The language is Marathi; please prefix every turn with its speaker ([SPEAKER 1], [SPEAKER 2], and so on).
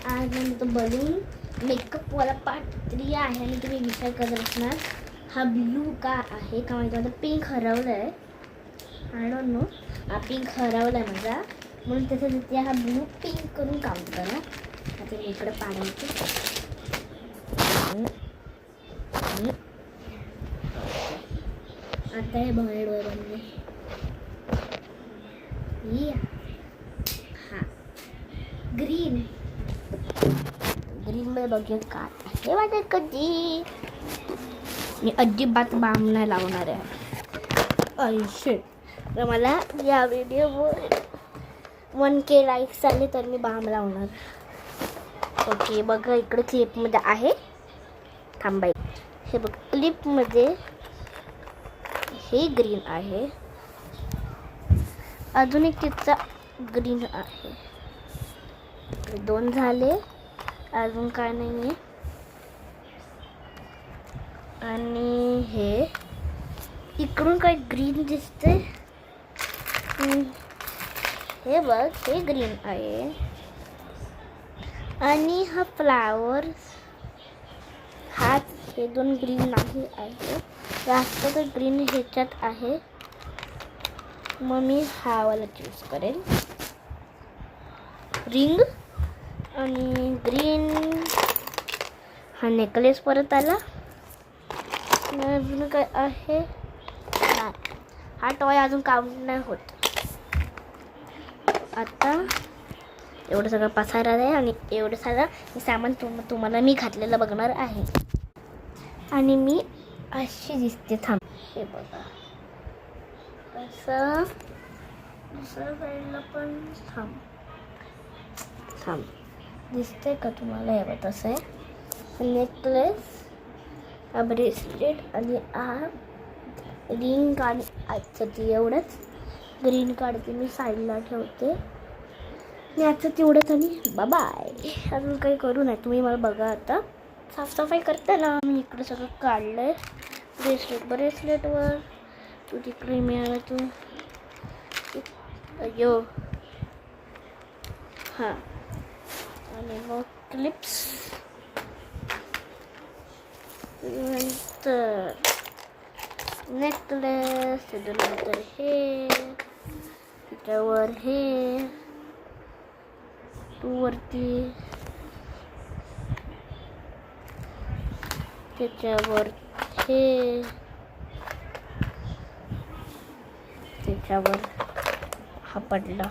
[SPEAKER 1] आज तो बलून मेकअपवाला पार्ट 3 आहे आणि तुम्ही विचार करत असणार हा ब्लू का आहे का माहिती आता पिंक हरवला आहे. आय डोंट नो हा पिंक हरवला आहे माझा म्हणून त्याचं तिथे हा ब्लू पिंक करून काम करा. आता मी इकडे पाडायचं आता हे बघा डोळे बनले. हा ग्रीन मध्ये बघूया काय आहे वाटत कधी. मी अजिबात बाम नाही लावणार आहे. तर मला या व्हिडिओवर 1K लाईक्स आले तर मी बाम लावणार. ओके बघा इकडे क्लिपमध्ये आहे. थांबाय हे बघ क्लिपमध्ये हे ग्रीन आहे. अजून एक तिचा ग्रीन आहे. 2 झाले. अजून काय नाही आहे. आणि हे इकडून काय ग्रीन दिसते. हे बघ हे ग्रीन आहे. आणि हा फ्लावर हाच हे 2 ग्रीन नाही आहे. जास्त तर ग्रीन ह्याच्यात आहे. मग मी हा वाला चूज करेन. रिंग आणि ग्रीन हा नेकलेस परत आला. अजून काय आहे. हा टॉय अजून काउंट नाही होत. आता एवढं सगळं पसारा आहे आणि एवढं सगळं सामान तुम्हाला मी घातलेलं बघणार आहे. आणि मी अशी दिसते. थांब हे बघा असं दुसऱ्या साईडला पण थांब दिसते का तुम्हाला. हे बघ तसं आहे. नेकलेस हा ब्रेसलेट आणि हा रिंग आणि आजचं ती एवढंच. ग्रीन काढते मी साईडला ठेवते. आणि आजचं तेवढंच आणि बाय. अजून काही करू नये तुम्ही मला बघा. आता साफसफाई करते ना मी. इकडे सगळं काढलं आहे. ब्रेसलेटवर तू तिकडे मिळाला तू अयो हां. आणि मग क्लिप्स नंतर नेकलेस त्याच्यानंतर हे त्याच्यावर हे तू वरती त्याच्यावर हे त्याच्यावर हा पडला.